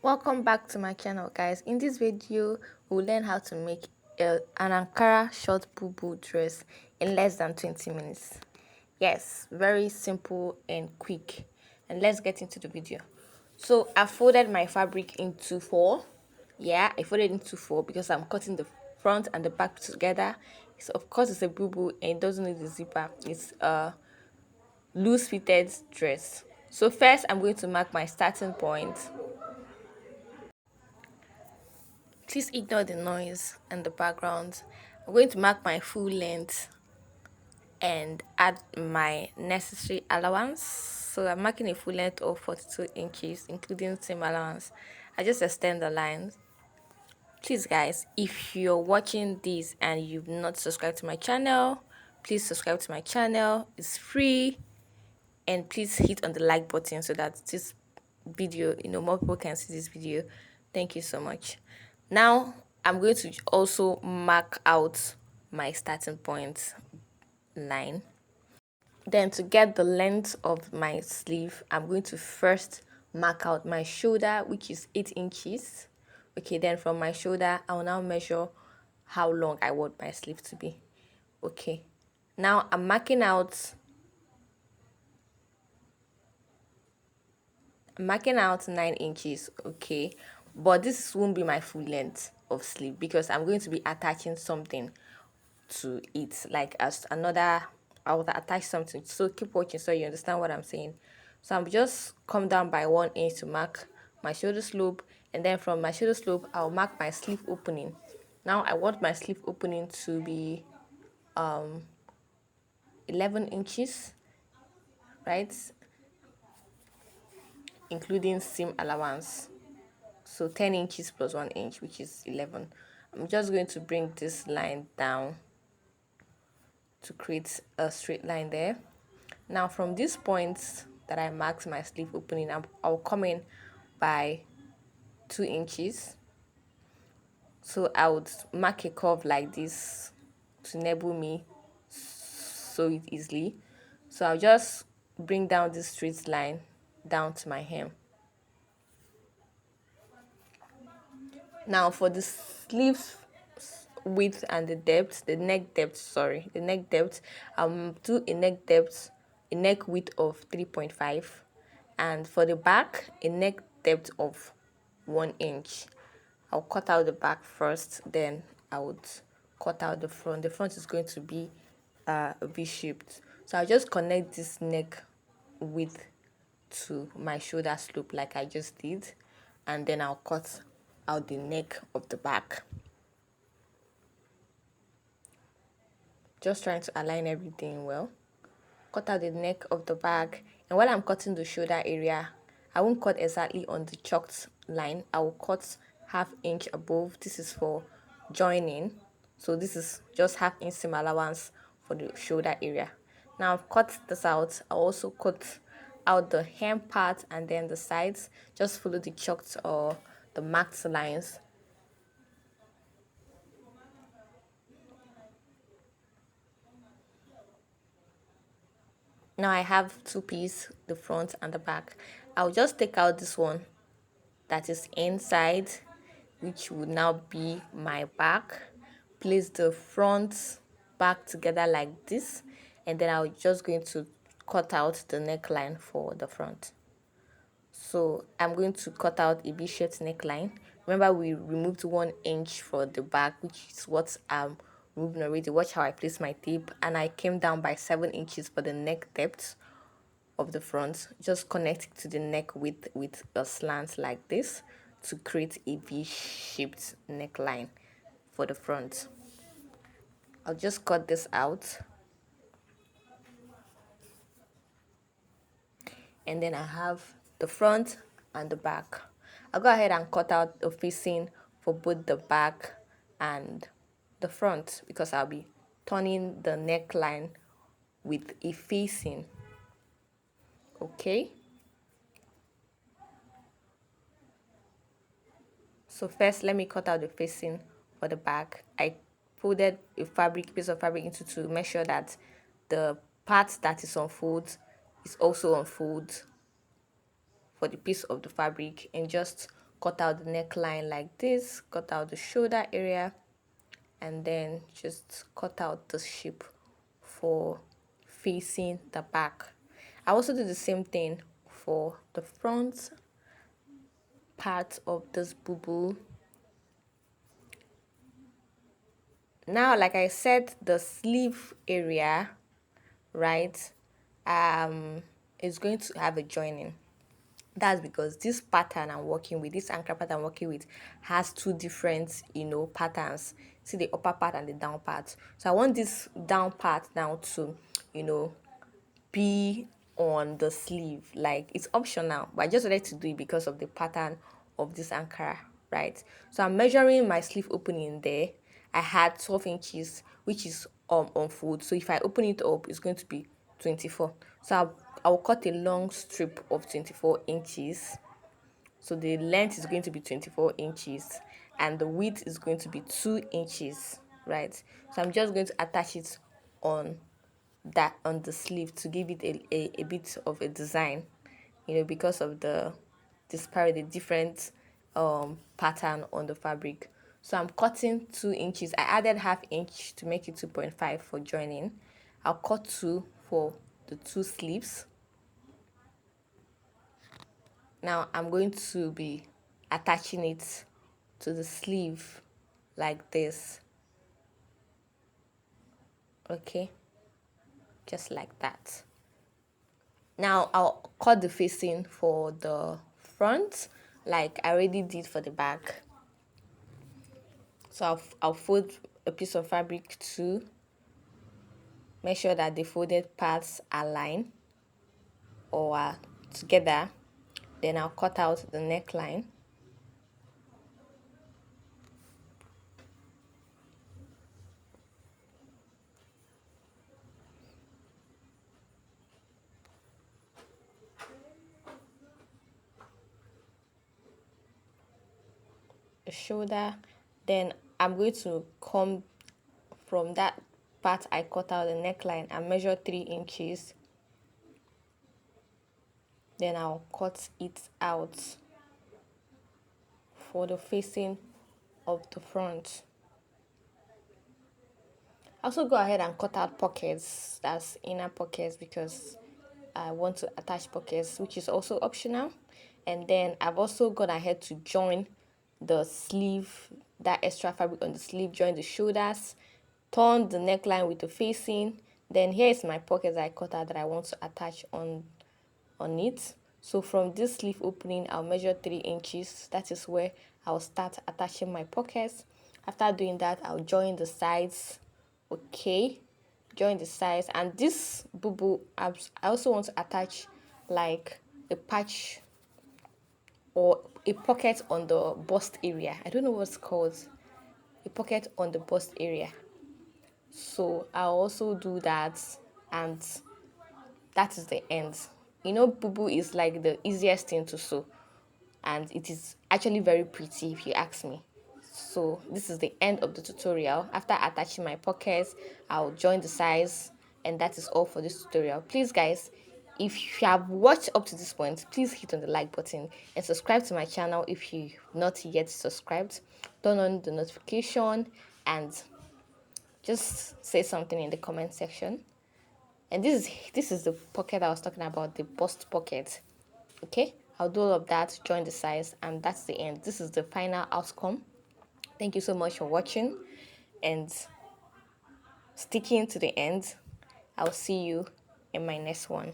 Welcome back to my channel, guys. In this video we'll learn how to make an Ankara short BUBU dress in less than 20 minutes. Yes, very simple and quick. And let's get into the video. So I folded my fabric into four. Yeah, I folded into four because I'm cutting the front and the back together. So of course it's a BUBU and it doesn't need a zipper. It's a loose fitted dress. So first I'm going to mark my starting point. Please ignore the noise and the background. I'm going to mark my full length and add my necessary allowance. So I'm marking a full length of 42 inches, including seam allowance. I just extend the lines. Please, guys, if you're watching this and you've not subscribed to my channel, please subscribe to my channel. It's free. And please hit on the like button so that this video, more people can see this video. Thank you so much. Now I'm going to also mark out my starting point line. Then to get the length of my sleeve, I'm going to first mark out my shoulder, which is 8 inches. Okay, then from my shoulder I'll now measure how long I want my sleeve to be. Okay, now I'm marking out 9 inches. Okay, but this won't be my full length of sleeve because I'm going to be attaching something to it, like as another, I will attach something. So keep watching so you understand what I'm saying. So I'm just come down by 1 inch to mark my shoulder slope, and then from my shoulder slope I'll mark my sleeve opening. Now I want my sleeve opening to be 11 inches, right, including seam allowance. So 10 inches plus 1 inch, which is 11. I'm just going to bring this line down to create a straight line there. Now from this point that I marked my sleeve opening, I'll come in by 2 inches. So I would mark a curve like this to enable me sew it easily. So I'll just bring down this straight line down to my hem. Now for the sleeves width and the depth, the neck depth, do a neck width of 3.5, and for the back a neck depth of 1 inch. I'll cut out the back first, then I would cut out the front. The front is going to be V-shaped, so I'll just connect this neck width to my shoulder slope like I just did, and then I'll cut out the neck of the back. Just trying to align everything well. Cut out the neck of the back, and while I'm cutting the shoulder area, I won't cut exactly on the chalked line. I will cut ½ inch above. This is for joining, so this is just ½ inch seam allowance for the shoulder area. Now I've cut this out. I'll also cut out the hem part and then the sides. Just follow the chalked or the marked lines. Now I have two pieces, the front and the back. I'll just take out this one that is inside, which would now be my back. Place the front back together like this, and then I'm just going to cut out the neckline for the front. So I'm going to cut out a V-shaped neckline. Remember, we removed 1 inch for the back, which is what I'm removing already. Watch how I place my tape, and I came down by 7 inches for the neck depth of the front. Just connect it to the neck with a slant like this to create a V-shaped neckline for the front. I'll just cut this out, and then I have the front and the back. I'll go ahead and cut out the facing for both the back and the front because I'll be turning the neckline with a facing. Okay, so first let me cut out the facing for the back. I folded a piece of fabric into two. Make sure that the part that is on fold is also on fold for the piece of the fabric, and just cut out the neckline like this, cut out the shoulder area, and then just cut out the shape for facing the back. I also do the same thing for the front part of this boo. Now, like I said, the sleeve area, right, is going to have a joining. That's because this pattern I'm working with, this anchor pattern I'm working with, has two different, patterns. See the upper part and the down part. So I want this down part now to, you know, be on the sleeve. Like, it's optional, but I just wanted to do it because of the pattern of this anchor, right? So I'm measuring my sleeve opening there. I had 12 inches, which is on fold. So if I open it up, it's going to be 24. So I'll cut a long strip of 24 inches. So the length is going to be 24 inches and the width is going to be 2 inches, right? So I'm just going to attach it on on the sleeve to give it a bit of a design, because of the disparity, different pattern on the fabric. So I'm cutting 2 inches. I added half inch to make it 2.5 for joining. I'll cut 2 for the 2 sleeves. Now I'm going to be attaching it to the sleeve like this. Okay, just like that. Now I'll cut the facing for the front like I already did for the back. So I'll fold a piece of fabric to make sure that the folded parts align or are together. Then I'll cut out the neckline. The shoulder. Then I'm going to come from that part I cut out the neckline and measure 3 inches. Then I'll cut it out for the facing of the front. Also go ahead and cut out pockets, that's inner pockets, because I want to attach pockets, which is also optional. And then I've also gone ahead to join the sleeve, that extra fabric on the sleeve, join the shoulders, turn the neckline with the facing. Then here is my pocket that I cut out that I want to attach on it. So from this sleeve opening, I'll measure 3 inches. That is where I'll start attaching my pockets. After doing that, I'll join the sides. Okay, join the sides. And this boo I also want to attach like a patch or a pocket on the bust area. I don't know what's called, a pocket on the bust area. So I'll also do that, and that is the end. BUBU is like the easiest thing to sew, and it is actually very pretty if you ask me. So this is the end of the tutorial. After attaching my pockets, I'll join the sides, and that is all for this tutorial. Please guys, if you have watched up to this point, please hit on the like button and subscribe to my channel if you've not yet subscribed. Turn on the notification and just say something in the comment section. And this is the pocket I was talking about, the bust pocket. Okay, I'll do all of that, join the size, and that's the end. This is the final outcome. Thank you so much for watching and sticking to the end. I'll see you in my next one.